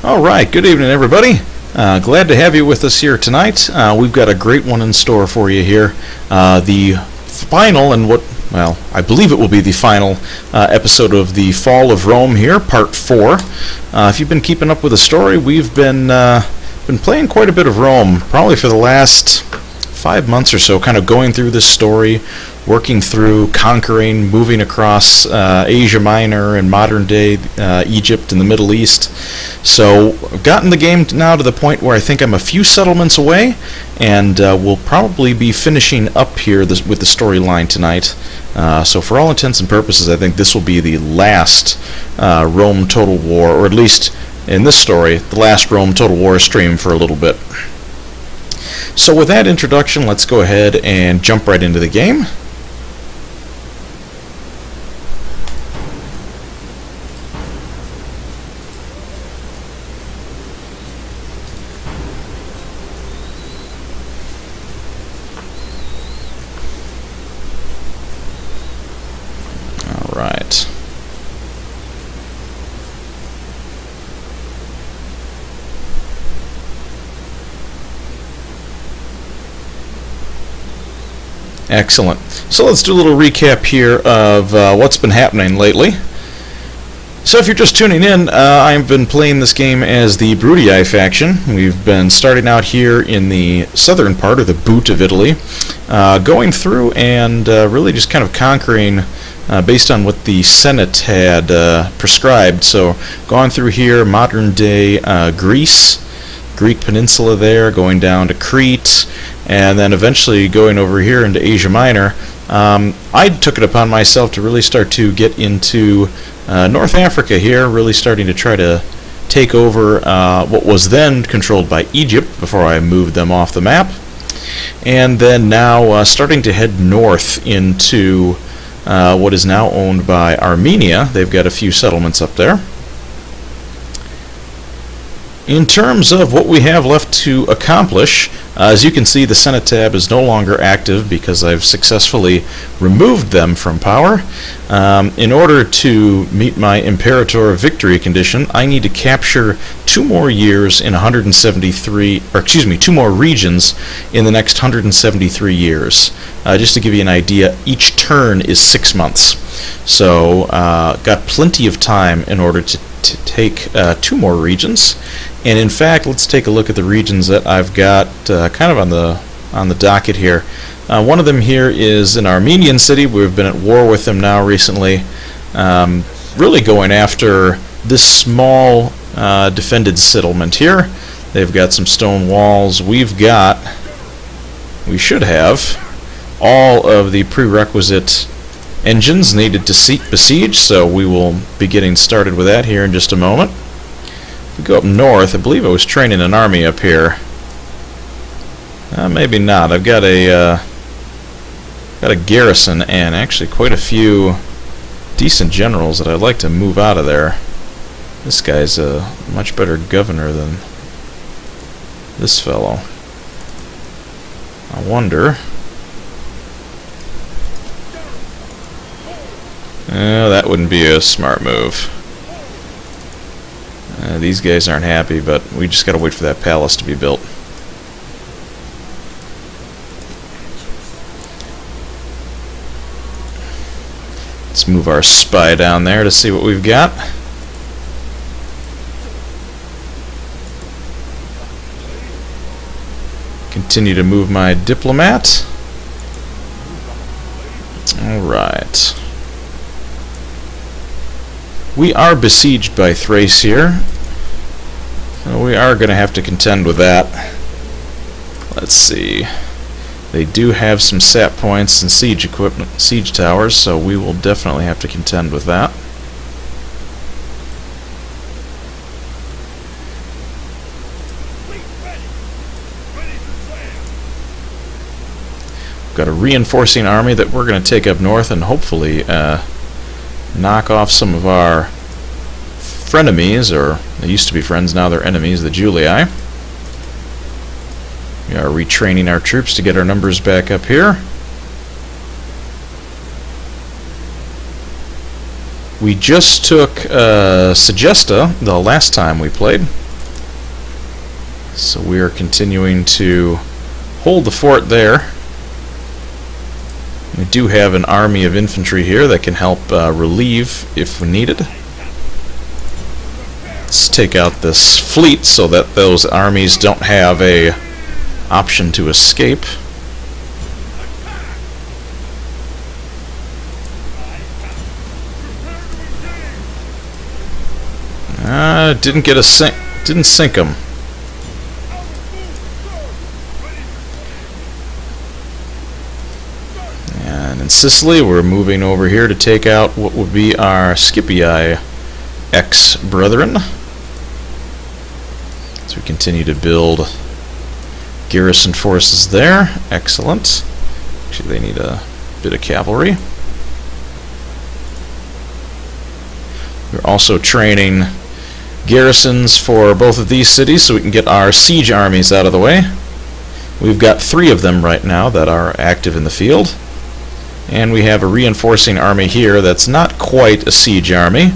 All right, good evening, everybody. Glad to have you with us here tonight. We've got a great one in store for you here. The final and well, I believe it will be the final episode of The Fall of Rome here, Part 4. If you've been keeping up with the story, we've been playing quite a bit of Rome, probably for the last 5 months or so, kind of going through this story, working through, conquering, moving across Asia Minor and modern-day Egypt and the Middle East. So I've gotten the game now to the point where I think I'm a few settlements away, and we'll probably be finishing up here with the storyline tonight. So for all intents and purposes, I think this will be the last Rome Total War, or at least in this story, the last Rome Total War stream for a little bit. So with that introduction, let's go ahead and jump right into the game. All right. Excellent. So let's do a little recap here of what's been happening lately. So if you're just tuning in, I've been playing this game as the Brudii faction. We've been starting out here in the southern part, or the boot of Italy, going through and really just kind of conquering based on what the Senate had prescribed. So gone through here, modern-day Greece, Greek peninsula there, going down to Crete, and then eventually going over here into Asia Minor. I took it upon myself to really start to get into North Africa here, really starting to try to take over what was then controlled by Egypt before I moved them off the map, and then now starting to head north into what is now owned by Armenia. They've got a few settlements up there. In terms of what we have left to accomplish, as you can see, the Senate tab is no longer active because I've successfully removed them from power. In order to meet my Imperator victory condition, I need to capture 2 more years in 173, or excuse me, 2 more regions in the next 173 years. Just to give you an idea, each turn is 6 months. So, got plenty of time in order to take 2 more regions. And in fact, let's take a look at the regions that I've got kind of on the docket here. One of them here is an Armenian city. We've been at war with them now recently, really going after this small defended settlement here. They've got some stone walls. We should have all of the prerequisite engines needed to besiege, so we will be getting started with that here in just a moment. If we go up north, I believe I was training an army up here. Maybe not. I've got a garrison and actually quite a few decent generals that I'd like to move out of there. This guy's a much better governor than this fellow. I wonder. That wouldn't be a smart move. These guys aren't happy, but we just gotta wait for that palace to be built. Let's move our spy down there to see what we've got. Continue to move my diplomat. Alright. We are besieged by Thrace here. So we are going to have to contend with that. Let's see. They do have some sap points and siege equipment, siege towers, so we will definitely have to contend with that. We've got a reinforcing army that we're going to take up north and hopefully knock off some of our frenemies, or they used to be friends, now they're enemies, the Julii. We are retraining our troops to get our numbers back up here. We just took Segesta the last time we played. So we are continuing to hold the fort there. We do have an army of infantry here that can help relieve if needed. Let's take out this fleet so that those armies don't have a option to escape. Didn't get a sink. Didn't sink them. And in Sicily, we're moving over here to take out what would be our Scipii ex-brethren. So we continue to build garrison forces there. Excellent. Actually, they need a bit of cavalry. We're also training garrisons for both of these cities so we can get our siege armies out of the way. We've got 3 of them right now that are active in the field. And we have a reinforcing army here that's not quite a siege army,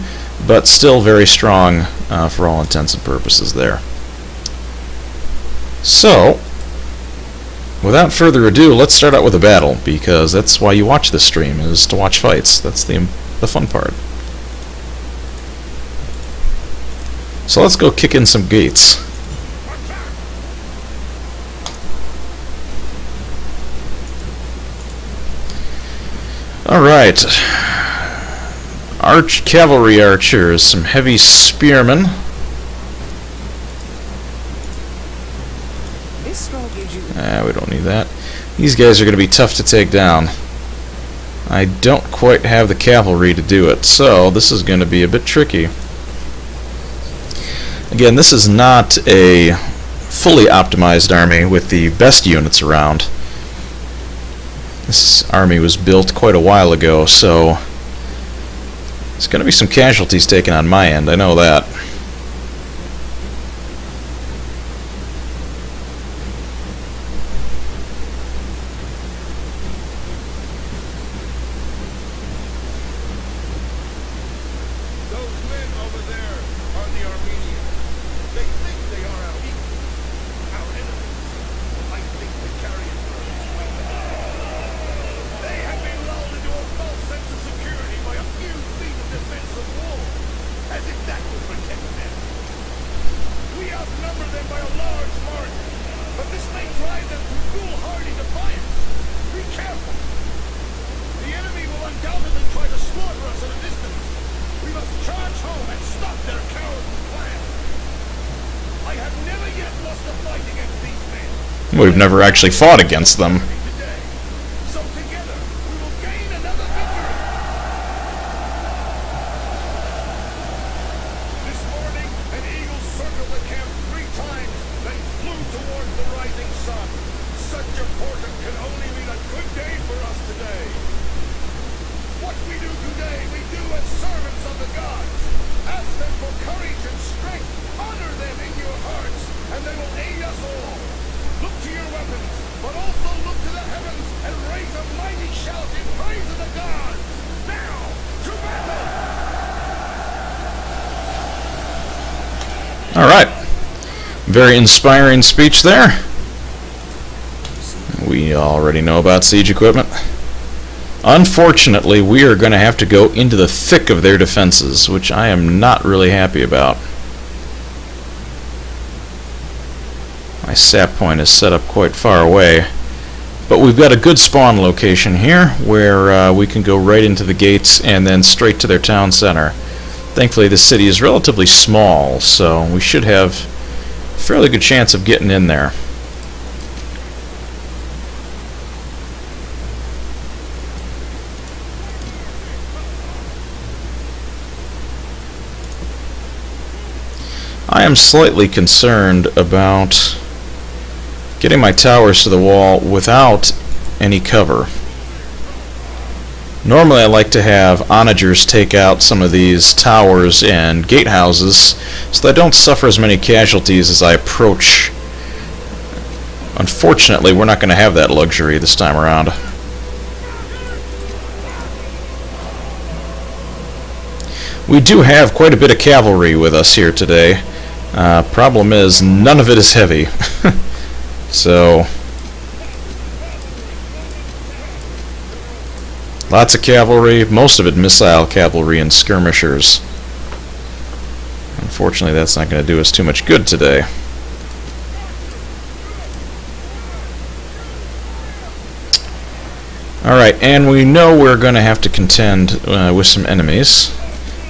but still very strong for all intents and purposes there. So, without further ado, let's start out with a battle, because that's why you watch this stream, is to watch fights. That's the fun part. So let's go kick in some gates. Alright. Cavalry archers, some heavy spearmen. We don't need that. These guys are going to be tough to take down. I don't quite have the cavalry to do it, so this is going to be a bit tricky. Again, this is not a fully optimized army with the best units around. This army was built quite a while ago, so there's going to be some casualties taken on my end, I know that. Those men over there are the Armenians. They think they are our equals, our enemies. I think the carrion birds will. They have been lulled into a false sense of security by a few feet of defensive wall, as if that would protect them. We outnumber them by a large margin, but this may drive them to foolhardy defiance. Be careful. The enemy will undoubtedly try to slaughter us at a distance. We must charge home and stop their cowardly plan. I have never yet lost a fight against these men. We've never actually fought against them. Today. So together, we will gain another victory. This morning, an eagle circled the camp 3 times, then flew towards the rising sun. Such a portent can only mean a good day for us today. What we do today, we do as servants of the gods. Ask them for courage and strength. Honor them in your hearts, and they will aid us all. Look to your weapons, but also look to the heavens and raise a mighty shout in praise of the gods. Now, to battle! All right. Very inspiring speech there. We already know about siege equipment. Unfortunately, we are going to have to go into the thick of their defenses, which I am not really happy about. My sap point is set up quite far away, but we've got a good spawn location here where we can go right into the gates and then straight to their town center. Thankfully, the city is relatively small, so we should have a fairly good chance of getting in there. I am slightly concerned about getting my towers to the wall without any cover. Normally I like to have onagers take out some of these towers and gatehouses so that I don't suffer as many casualties as I approach. Unfortunately, we're not going to have that luxury this time around. We do have quite a bit of cavalry with us here today. Problem is, none of it is heavy. So, lots of cavalry, most of it missile cavalry and skirmishers. Unfortunately, that's not going to do us too much good today. Alright, and we know we're going to have to contend with some enemies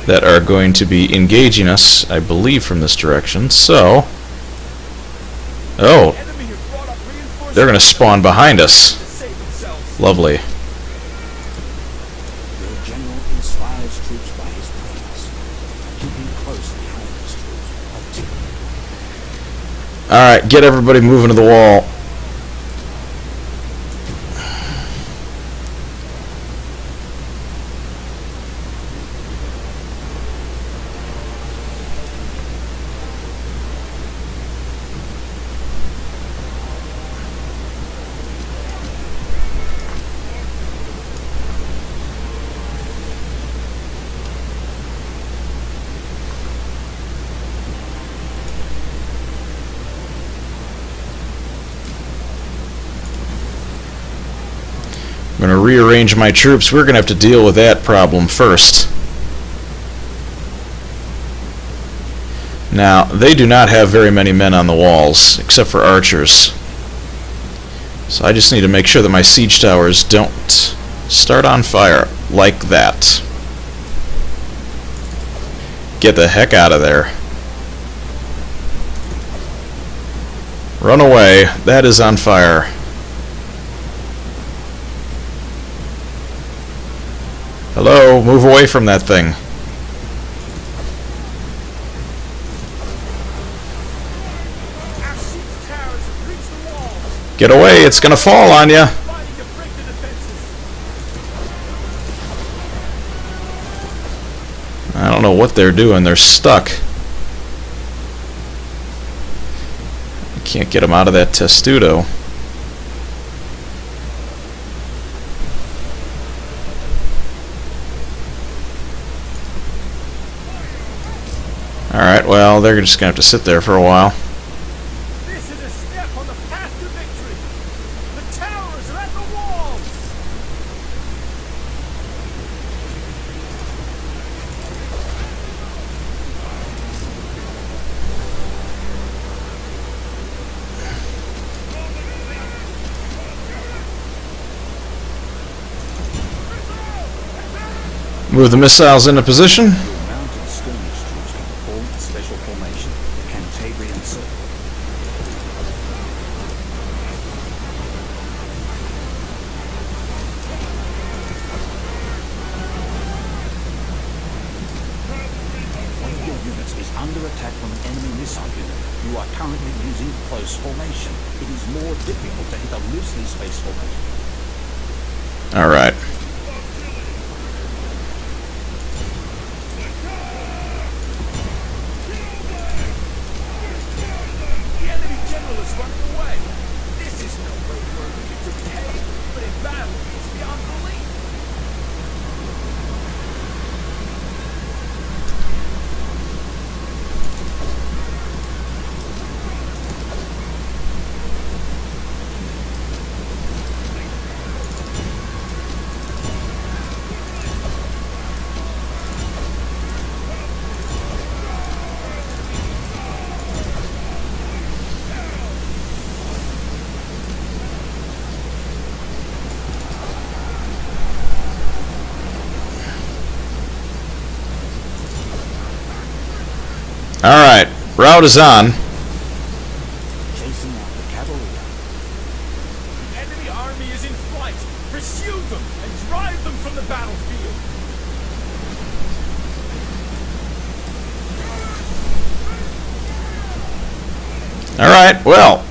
that are going to be engaging us, I believe, from this direction. So, oh, they're going to spawn behind us. Lovely. Your general inspires troops by his presence. Keeping close behind his troops. Alright, get everybody moving to the wall. I'm going to rearrange my troops. We're going to have to deal with that problem first. Now, they do not have very many men on the walls, except for archers. So I just need to make sure that my siege towers don't start on fire like that. Get the heck out of there. Run away. That is on fire. Hello, move away from that thing. Get away, it's gonna fall on you. I don't know what they're doing, they're stuck. I can't get them out of that testudo. Alright, well, they're just going to have to sit there for a while. This is a step on the path to victory. The towers are at the walls. Move the missiles into position. Mounted skirmish troops can perform a special formation, the Cantabrian Circle. One of your units is under attack from an enemy missile unit. You are currently using close formation. It is more difficult to hit a loosely spaced formation. Alright. The enemy general is running away. This is no way for him to behave, but in battle it's beyond belief. Alright, route is on. Chasing out the cavalry. The enemy army is in flight. Pursue them and drive them from the battlefield. Alright, well.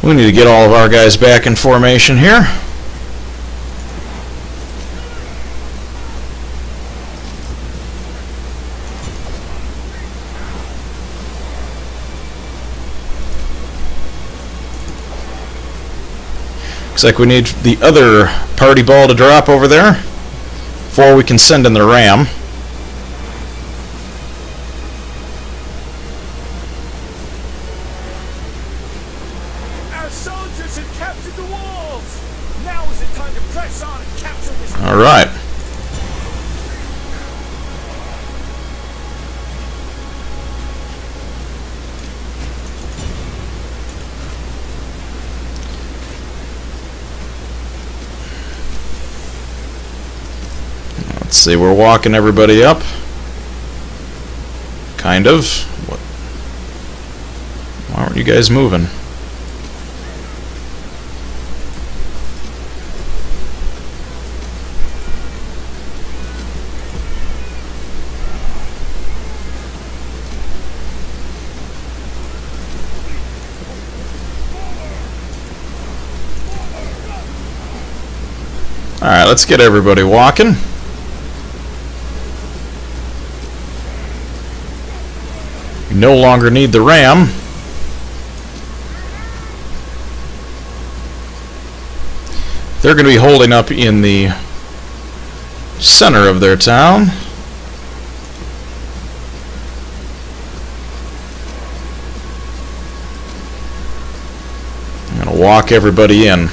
We need to get all of our guys back in formation here. Looks like we need the other party ball to drop over there before we can send in the ram. Our soldiers have captured the walls. Now is the time to press on and capture this. All right. Let's see, we're walking everybody up. Kind of. What? Why aren't you guys moving? Alright, let's get everybody walking. We no longer need the ram. They're going to be holding up in the center of their town. I'm going to walk everybody in.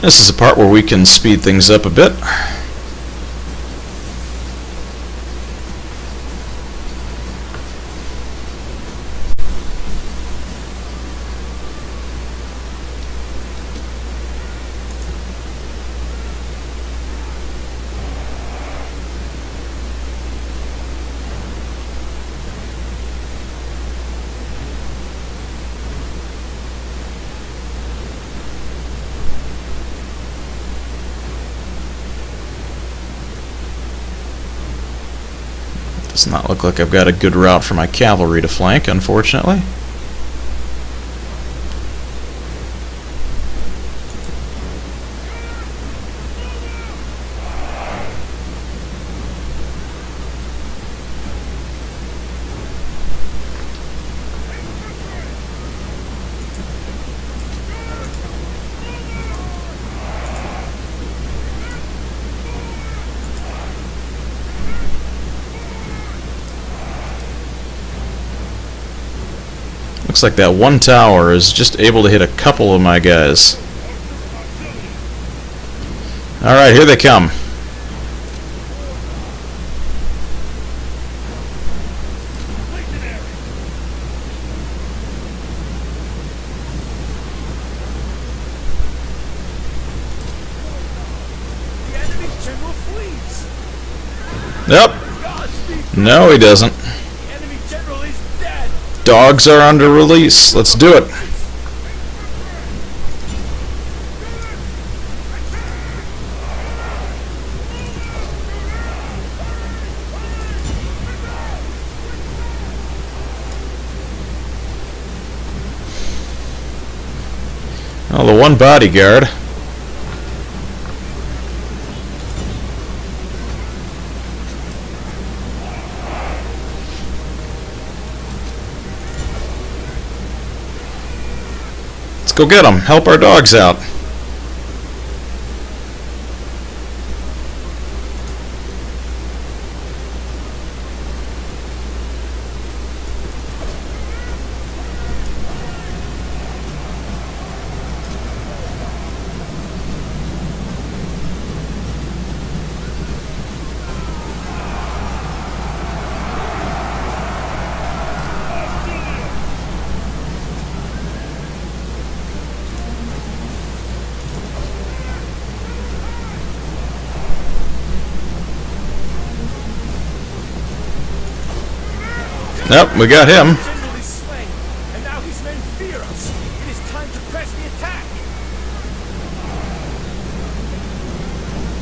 This is the part where we can speed things up a bit. Does not look like I've got a good route for my cavalry to flank, unfortunately. Looks like that one tower is just able to hit a couple of my guys. Alright, here they come. The enemy general flees. Yep. No, he doesn't. The enemy general is dead. Dogs are under release. Let's do it. Oh, the one bodyguard. Let's go get them. Help our dogs out. Yep, we got him. The general is slain, and now his men fear us. It is time to press the attack.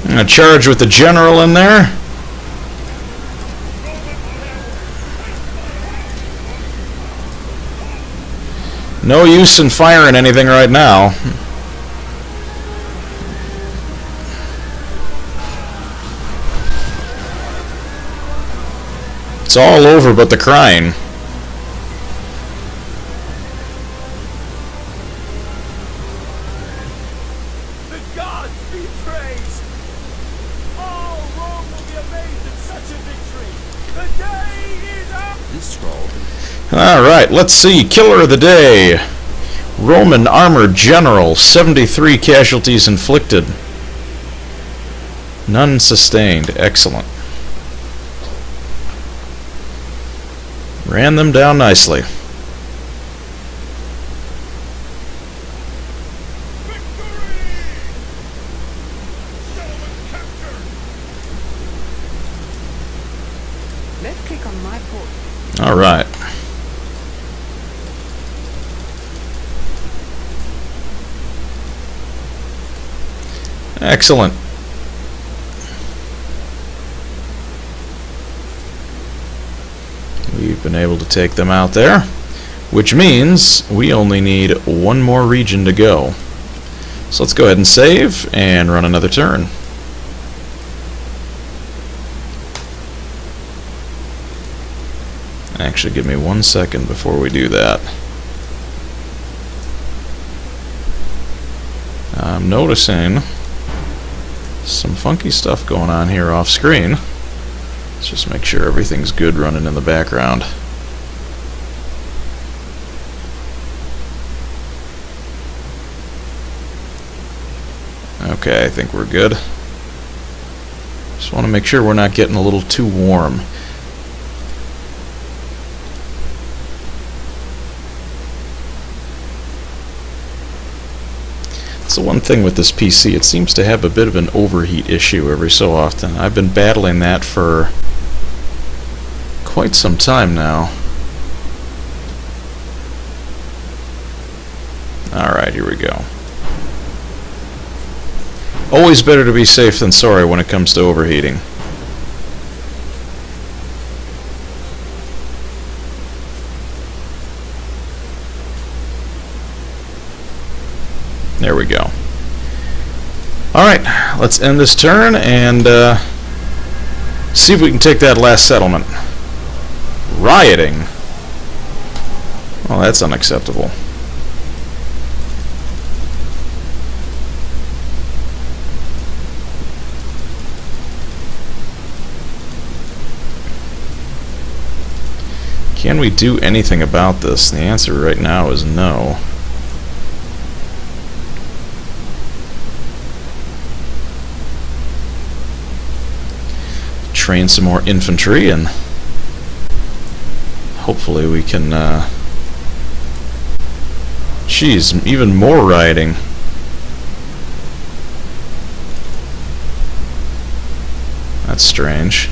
I'm gonna charge with the general in there. No use in firing anything right now. It's all over but the crying. be praised. All Rome will be amazed at such a victory. The day is up. This scroll. Alright, let's see. Killer of the day. Roman armored general. 73 casualties inflicted. None sustained. Excellent. Ran them down nicely. Left click on my port. Alright. Excellent. We've been able to take them out there, which means we only need one more region to go. So let's go ahead and save and run another turn. Actually, give me 1 second before we do that. I'm noticing some funky stuff going on here off screen. Let's just make sure everything's good running in the background. Okay, I think we're good. Just want to make sure we're not getting a little too warm. That's the one thing with this PC, it seems to have a bit of an overheat issue every so often. I've been battling that for quite some time now. Alright, here we go. Always better to be safe than sorry when it comes to overheating. There we go. Alright, let's end this turn and see if we can take that last settlement. Rioting? Well, that's unacceptable. Can we do anything about this? The answer right now is no. Train some more infantry and hopefully we can geez, even more rioting. That's strange.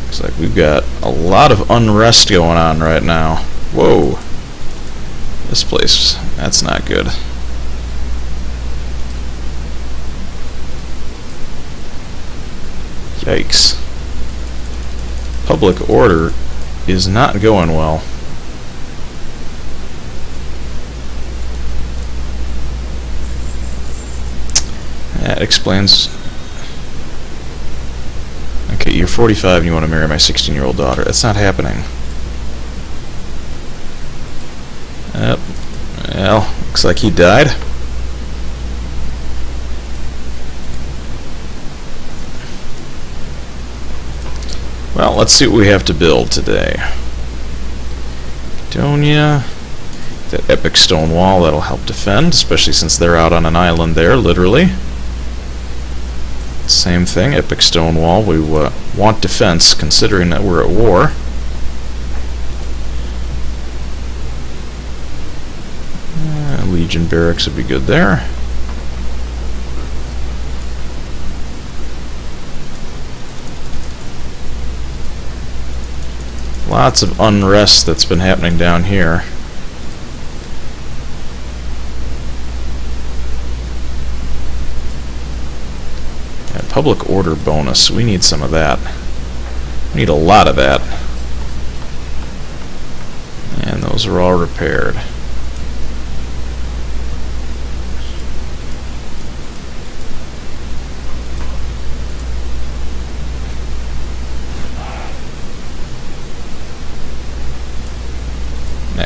Looks like we've got a lot of unrest going on right now. Whoa. This place, that's not good. Yikes. Public order is not going well. That explains... Okay, you're 45 and you want to marry my 16-year-old daughter. That's not happening. Yep. Well, looks like he died. Well, let's see what we have to build today. Macedonia. That epic stone wall, that'll help defend, especially since they're out on an island there, literally. Same thing, epic stone wall. We want defense, considering that we're at war. Legion barracks would be good there. Lots of unrest that's been happening down here. And public order bonus, we need some of that. We need a lot of that. And those are all repaired.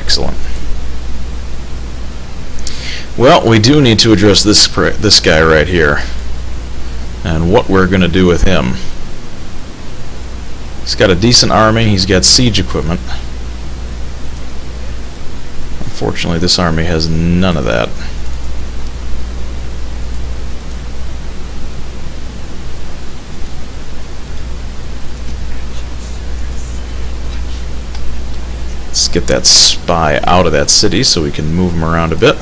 Excellent. Well, we do need to address this guy right here, and what we're going to do with him. He's got a decent army. He's got siege equipment. Unfortunately, this army has none of that. Let's get that spy out of that city so we can move him around a bit.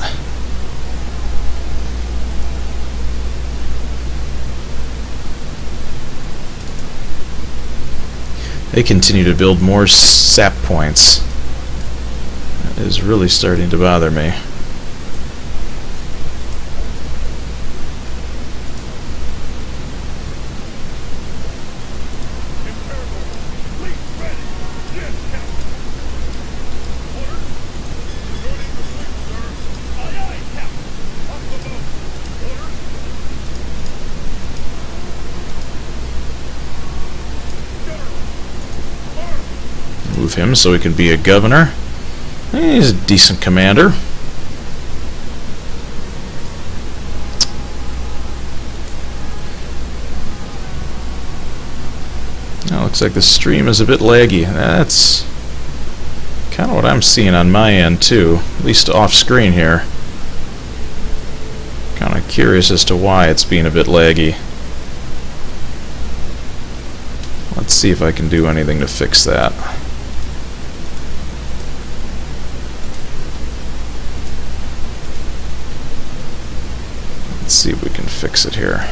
They continue to build more sap points. That is really starting to bother me. Move him so he can be a governor. He's a decent commander. Now looks like the stream is a bit laggy. That's kind of what I'm seeing on my end too, at least off screen here. Kind of curious as to why it's being a bit laggy. Let's see if I can do anything to fix that. Let's see if we can fix it here.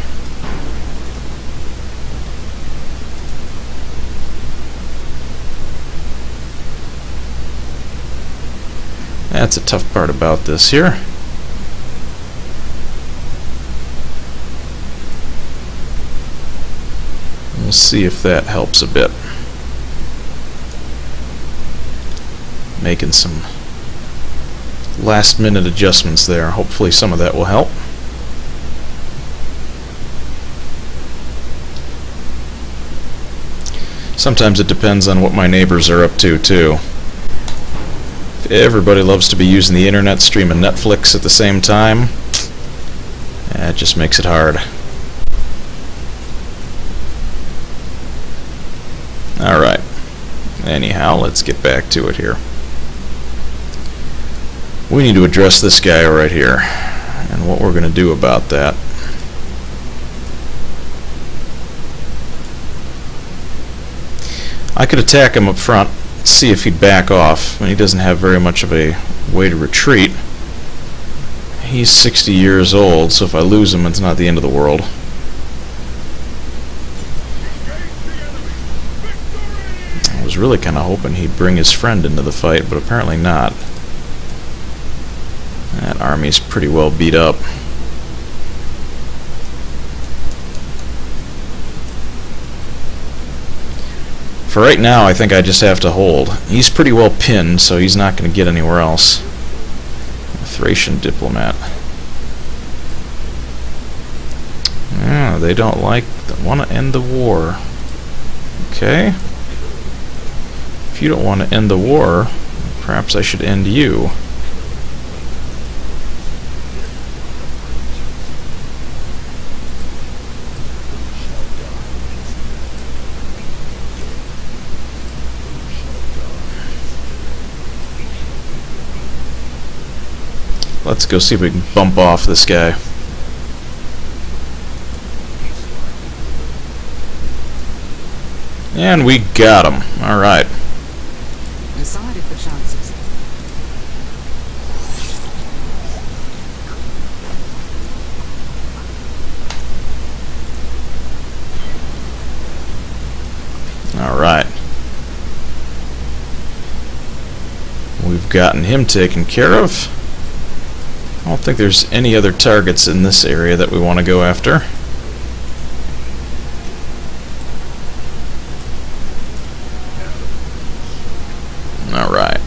That's a tough part about this here. We'll see if that helps a bit. Making some last minute adjustments there. Hopefully some of that will help. Sometimes it depends on what my neighbors are up to too. If everybody loves to be using the internet streaming Netflix at the same time, it just makes it hard. Alright. Anyhow, let's get back to it here. We need to address this guy right here, and what we're going to do about that. I could attack him up front, see if he'd back off, and he doesn't have very much of a way to retreat. He's 60 years old, so if I lose him, it's not the end of the world. I was really kind of hoping he'd bring his friend into the fight, but apparently not. That army's pretty well beat up. For right now, I think I just have to hold. He's pretty well pinned, so he's not going to get anywhere else. A Thracian diplomat. Yeah, they don't want to end the war. Okay. If you don't want to end the war, perhaps I should end you. Let's go see if we can bump off this guy. And we got him. Alright. Decided the chances. Alright. We've gotten him taken care of. I don't think there's any other targets in this area that we want to go after. Alright.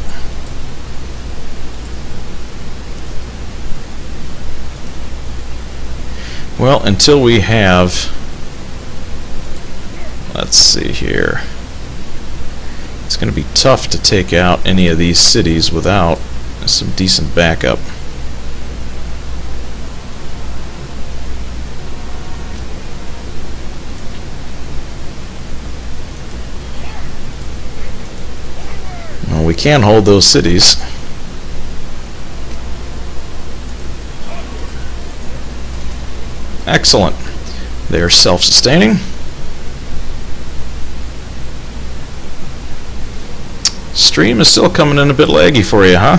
Well, until we have... Let's see here. It's going to be tough to take out any of these cities without some decent backup. Well, we can hold those cities. Excellent. They are self-sustaining. Stream is still coming in a bit laggy for you, huh?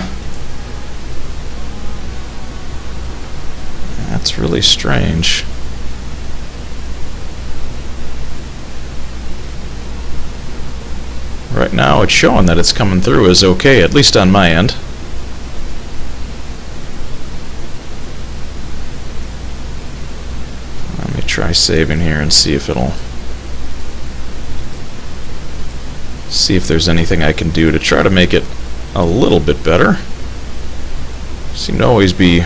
That's really strange. Right now it's showing that it's coming through as okay, at least on my end. Let me try saving here and see if there's anything I can do to try to make it a little bit better. Seem to always be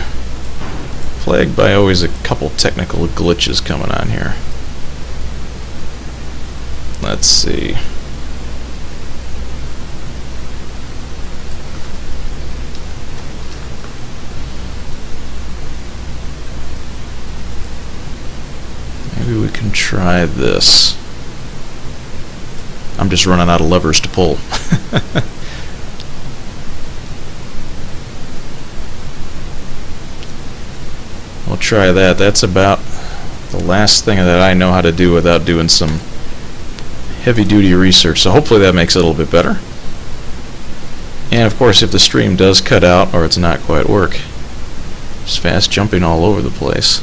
plagued by always a couple technical glitches coming on here. Let's see. Maybe we can try this. I'm just running out of levers to pull. We'll try that. That's about the last thing that I know how to do without doing some heavy-duty research. So hopefully that makes it a little bit better. And of course, if the stream does cut out or it's not quite work, just fast jumping all over the place.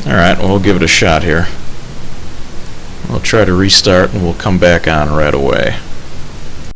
Alright, well, we'll give it a shot here. We'll try to restart and we'll come back on right away.